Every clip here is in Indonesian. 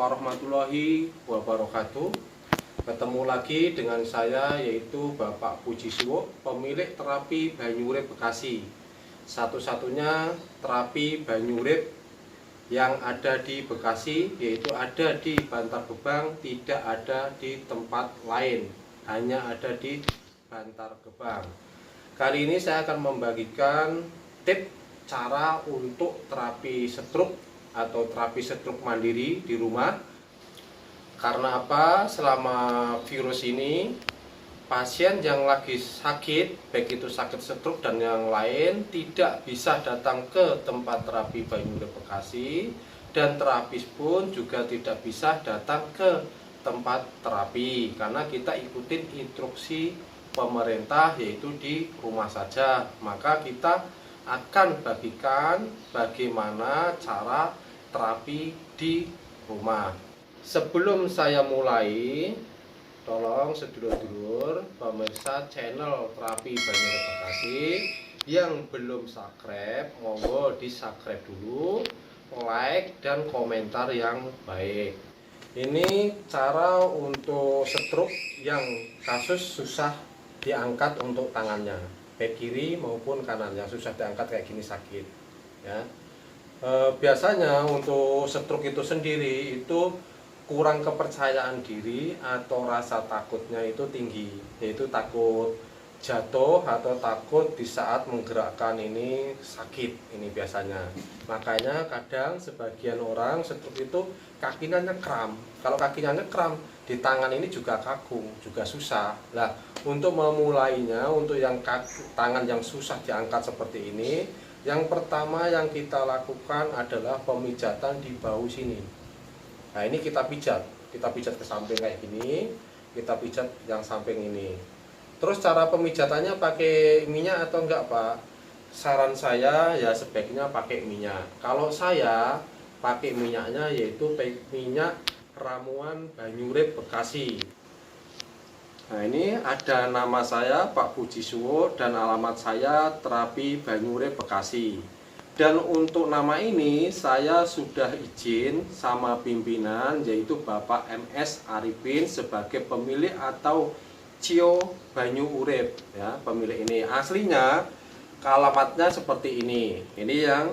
warahmatullahi wabarakatuh. Ketemu lagi dengan saya, yaitu Bapak Puji Suwo, pemilik terapi banyu urip Bekasi. Satu-satunya terapi banyu urip yang ada di Bekasi, yaitu ada di Bantar Gebang, tidak ada di tempat lain, hanya ada di Bantar Gebang. Kali ini saya akan membagikan tips cara untuk terapi stroke atau terapi stroke mandiri di rumah. Karena apa? Selama virus ini, pasien yang lagi sakit, baik itu sakit stroke dan yang lain, tidak bisa datang ke tempat terapi banyu urip Bekasi, dan terapis pun juga tidak bisa datang ke tempat terapi karena kita ikutin instruksi pemerintah, yaitu di rumah saja. Maka kita akan bagikan bagaimana cara terapi di rumah. Sebelum saya mulai, tolong sedulur-dulur pemirsa channel terapi banyu urip Bekasi yang belum subscribe, monggo di subscribe dulu, like dan komentar yang baik. Ini cara untuk stroke yang kasus susah diangkat untuk tangannya, baik kiri maupun kanan, yang susah diangkat kayak gini sakit ya. Biasanya untuk stroke itu sendiri itu kurang kepercayaan diri atau rasa takutnya itu tinggi, yaitu takut jatuh atau takut di saat menggerakkan ini sakit ini biasanya. Makanya kadang sebagian orang stroke itu kakinya nyekram. Kalau kakinya nyekram, di tangan ini juga kaku, juga susah. Nah, untuk memulainya, untuk yang tangan yang susah diangkat seperti ini, yang pertama yang kita lakukan adalah pemijatan di bahu sini. Nah, ini kita pijat ke samping kayak gini, kita pijat yang samping ini. Terus cara pemijatannya pakai minyak atau enggak, Pak? Saran saya ya sebaiknya pakai minyak. Kalau saya pakai minyaknya yaitu minyak ramuan banyu urip Bekasi. Nah, ini ada nama saya Pak Puji Suwo dan alamat saya terapi banyu urip Bekasi. Dan untuk nama ini saya sudah izin sama pimpinan, yaitu Bapak MS Arifin sebagai pemilik atau Cio Banyu Urip ya, pemilik ini. Aslinya alamatnya seperti ini. Ini yang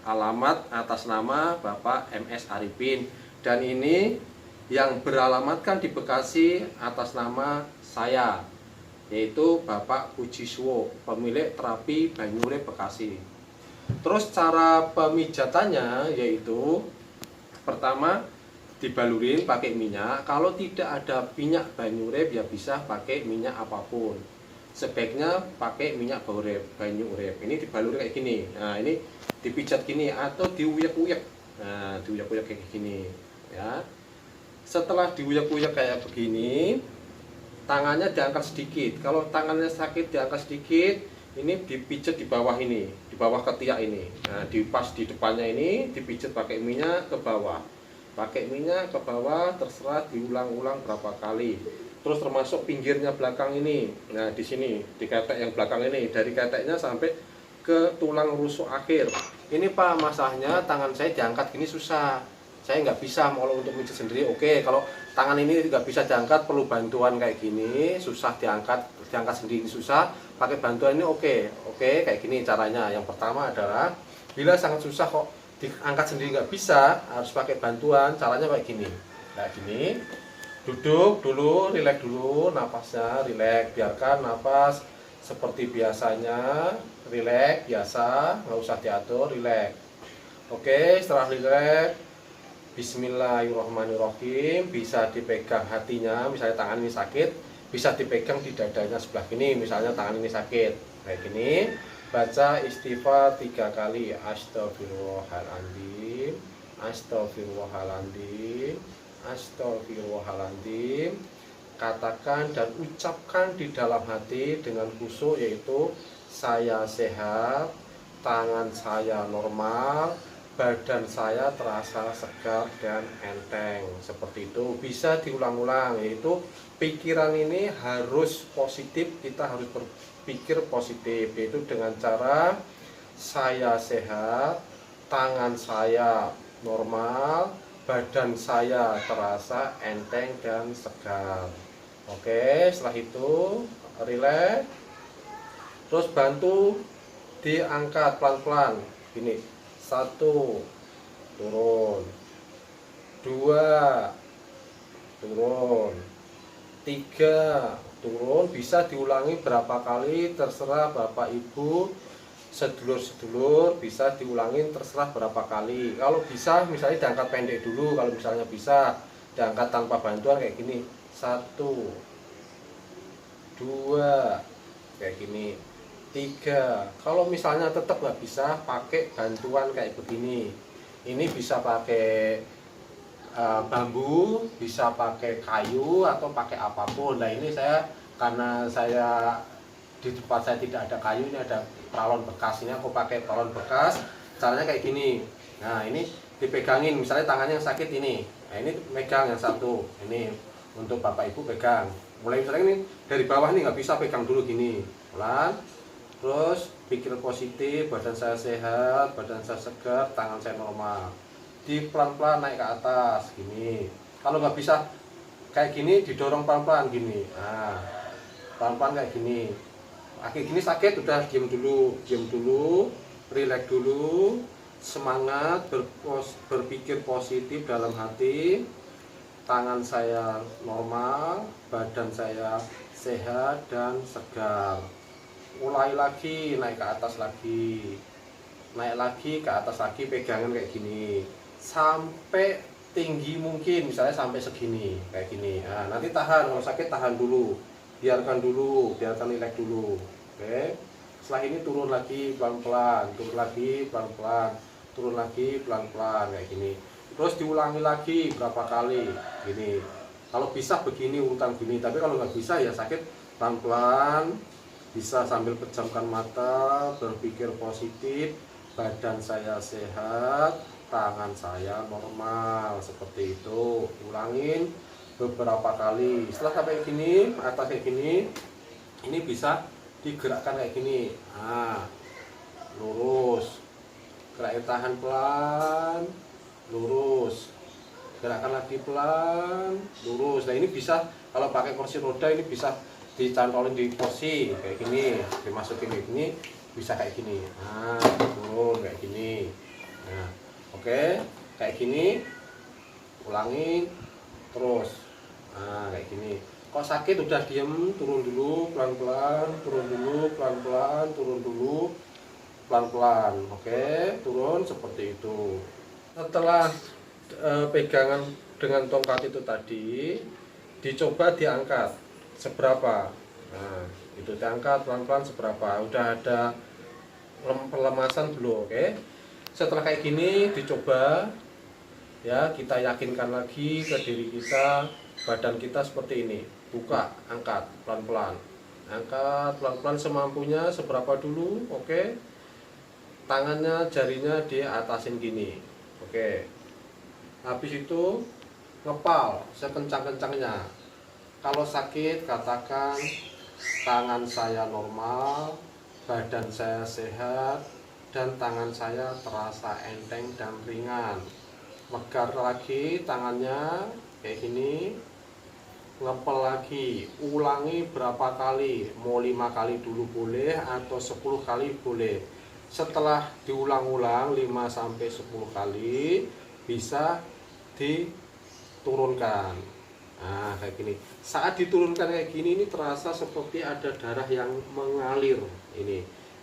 alamat atas nama Bapak MS Arifin, dan ini yang beralamatkan di Bekasi atas nama saya, yaitu Bapak Puji Suwo, pemilik terapi banyu urip Bekasi. Terus cara pemijatannya yaitu pertama dibalurin pakai minyak. Kalau tidak ada minyak banyu urip ya bisa pakai minyak apapun. Sebaiknya pakai minyak banyu urip. Ini dibalur kayak gini. Nah, ini dipijat gini atau diuyak-uyak. Nah, diuyak-uyak kayak gini ya. Setelah diuyak-uyak kayak begini, tangannya diangkat sedikit. Kalau tangannya sakit diangkat sedikit. Ini dipijat di bawah ini, di bawah ketiak ini. Nah, pas di depannya ini dipijat pakai minyak ke bawah. Pakai minyak ke bawah, terserah diulang-ulang berapa kali. Terus termasuk pinggirnya belakang ini. Nah, di sini, di ketek yang belakang ini, dari keteknya sampai ke tulang rusuk akhir. Ini Pak, masalahnya tangan saya diangkat gini susah. Saya nggak bisa mau untuk mijit sendiri. Oke, kalau tangan ini nggak bisa diangkat, perlu bantuan kayak gini, susah diangkat sendiri susah, pakai bantuan ini oke, kayak gini caranya. Yang pertama adalah bila sangat susah kok diangkat sendiri nggak bisa, harus pakai bantuan, caranya kayak gini. Kayak gini, duduk dulu, rileks dulu, napasnya rileks, biarkan napas seperti biasanya, rileks biasa, nggak usah diatur, rileks. Oke, setelah rileks, bismillahirrahmanirrahim, bisa dipegang hatinya, misalnya tangan ini sakit, bisa dipegang di dadanya sebelah kini, misalnya tangan ini sakit kayak gini, baca istighfar 3 kali, astagfirullahaladzim, astagfirullahaladzim, astagfirullahaladzim. Katakan dan ucapkan di dalam hati dengan khusyuk, yaitu saya sehat, tangan saya normal, badan saya terasa segar dan enteng. Seperti itu, bisa diulang-ulang. Yaitu pikiran ini harus positif, kita harus berpikir positif, yaitu dengan cara saya sehat, tangan saya normal, badan saya terasa enteng dan segar. Oke, setelah itu rileks, terus bantu diangkat pelan-pelan gini. 1, turun, 2, turun, 3, turun. Bisa diulangi berapa kali terserah Bapak Ibu, sedulur-sedulur, bisa diulangin terserah berapa kali. Kalau bisa misalnya diangkat pendek dulu, kalau misalnya bisa diangkat tanpa bantuan kayak gini. 1, 2, kayak gini. 3, kalau misalnya tetap nggak bisa pakai bantuan kayak begini, ini bisa pakai bambu, bisa pakai kayu atau pakai apapun. Nah ini karena saya di tempat saya tidak ada kayu, ini ada peralon bekas, ini aku pakai peralon bekas. Caranya kayak gini. Nah ini dipegangin, misalnya tangannya yang sakit ini, nah ini megang yang satu, ini untuk Bapak Ibu pegang. Mulai misalnya ini dari bawah nih, nggak bisa pegang dulu gini, pelan. Terus pikir positif, badan saya sehat, badan saya segar, tangan saya normal. Di pelan-pelan naik ke atas gini. Kalau nggak bisa kayak gini, didorong pelan-pelan gini. Nah, pelan-pelan kayak gini. Kayak gini sakit, udah diam dulu, rileks dulu, semangat, berpikir positif dalam hati. Tangan saya normal, badan saya sehat dan segar. Mulai lagi, naik ke atas lagi, naik lagi ke atas lagi, pegangan kayak gini sampai tinggi mungkin, misalnya sampai segini kayak gini. Nah, nanti tahan, kalau sakit tahan dulu, biarkan rileks dulu. Oke, setelah ini turun lagi pelan-pelan, turun lagi pelan-pelan, turun lagi pelan-pelan kayak gini. Terus diulangi lagi berapa kali gini. Kalau bisa begini urutan gini, tapi kalau nggak bisa ya sakit, pelan-pelan. Bisa sambil pejamkan mata, berpikir positif, badan saya sehat, tangan saya normal, seperti itu. Ulangin beberapa kali. Setelah sampai gini, atas kayak gini, ini bisa digerakkan kayak gini. Nah, lurus, gerakin tahan pelan, lurus, gerakan lagi pelan, lurus. Nah ini bisa, kalau pakai kursi roda ini bisa dicantolin di kursi kayak gini, dimasukin kayak gini, bisa kayak gini. Nah, turun kayak gini. Nah, oke, kayak gini, ulangin terus. Nah, kayak gini. Kok sakit udah diem, turun dulu pelan-pelan, turun dulu pelan-pelan, turun dulu pelan-pelan. Oke, turun seperti itu. Setelah pegangan dengan tongkat itu tadi, dicoba diangkat seberapa. Nah, itu diangkat pelan-pelan seberapa. Udah ada pelemasan belum? Oke. Setelah kayak gini dicoba ya, kita yakinkan lagi ke diri kita, badan kita seperti ini. Buka, angkat pelan-pelan. Angkat pelan-pelan semampunya, seberapa dulu. Oke. Tangannya, jarinya diatasin gini. Oke. Habis itu ngepal sekencang-kencangnya. Kalau sakit katakan tangan saya normal, badan saya sehat, dan tangan saya terasa enteng dan ringan. Megar lagi tangannya kayak gini, ngepel lagi, ulangi berapa kali, mau 5 kali dulu boleh atau 10 kali boleh. Setelah diulang-ulang 5-10 kali bisa diturunkan. Nah, kayak gini. Saat diturunkan kayak gini, ini terasa seperti ada darah yang mengalir.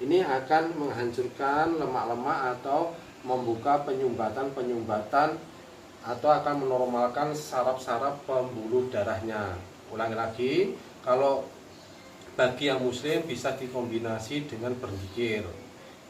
Ini akan menghancurkan lemak-lemak atau membuka penyumbatan atau akan menormalkan saraf-saraf pembuluh darahnya. Ulangi lagi, kalau bagi yang muslim bisa dikombinasi dengan berzikir,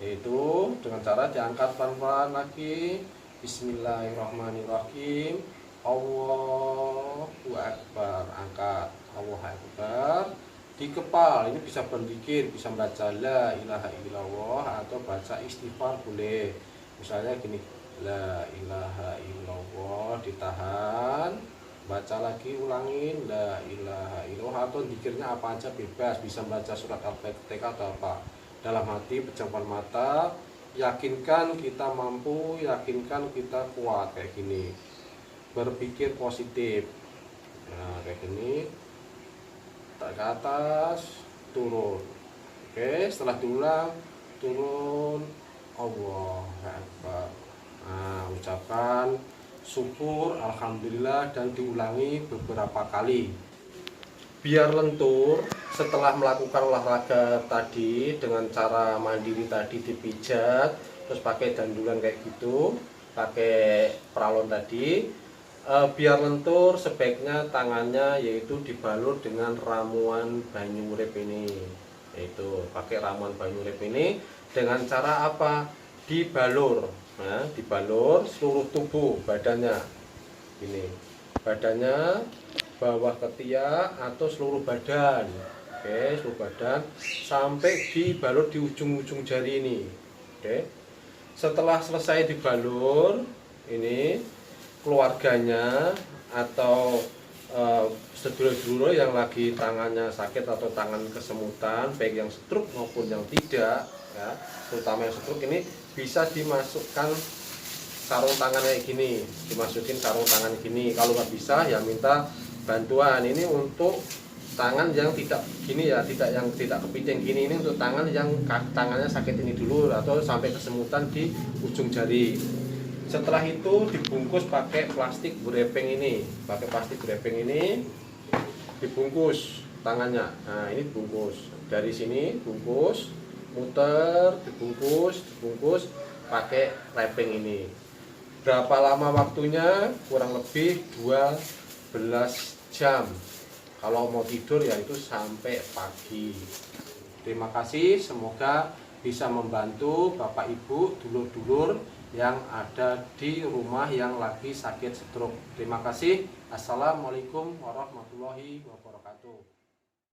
yaitu dengan cara diangkat pelan-pelan lagi. Bismillahirrahmanirrahim. Allahu Akbar, angkat. Allahu Akbar, dikepal. Ini bisa berzikir, bisa baca la ilaha illallah atau baca istighfar boleh. Misalnya gini, la ilaha illallah, ditahan, baca lagi, ulangin la ilaha illallah, atau zikirnya apa aja bebas, bisa baca surat Al-Fatihah atau apa. Dalam hati pejamkan mata, yakinkan kita mampu, yakinkan kita kuat kayak gini. berpikir positif. Nah, kayak gini, tak ke atas, turun. Oke, setelah diulang, turun, Allah Akbar. Nah, ucapkan syukur, alhamdulillah, dan diulangi beberapa kali. Biar lentur, setelah melakukan olahraga tadi dengan cara mandiri tadi dipijat, terus pakai dandulan kayak gitu, pakai peralon tadi, biar lentur sebaiknya tangannya yaitu dibalur dengan ramuan banyu urip ini, yaitu pakai ramuan banyu urip ini dengan cara apa? Dibalur. Nah, dibalur seluruh tubuh badannya ini, badannya, bawah ketiak atau seluruh badan. Oke, seluruh badan sampai dibalur di ujung-ujung jari ini. Oke, setelah selesai dibalur ini, keluarganya atau sedulur-sedulur yang lagi tangannya sakit atau tangan kesemutan, baik yang stroke maupun yang tidak, ya, terutama yang stroke ini bisa dimasukkan sarung tangan kayak gini, dimasukin sarung tangan gini. Kalau nggak bisa ya minta bantuan. Ini untuk tangan yang tidak gini ya, yang tidak kepiting gini, ini untuk tangan yang tangannya sakit ini dulu atau sampai kesemutan di ujung jari. Setelah itu dibungkus pakai plastik wrapping ini, dibungkus tangannya. Nah, ini dibungkus dari sini, bungkus, muter, dibungkus pakai wrapping ini. Berapa lama waktunya? Kurang lebih 12 jam. Kalau mau tidur ya itu sampai pagi. Terima kasih, semoga bisa membantu Bapak Ibu, dulur-dulur yang ada di rumah yang lagi sakit stroke. Terima kasih. Assalamualaikum warahmatullahi wabarakatuh.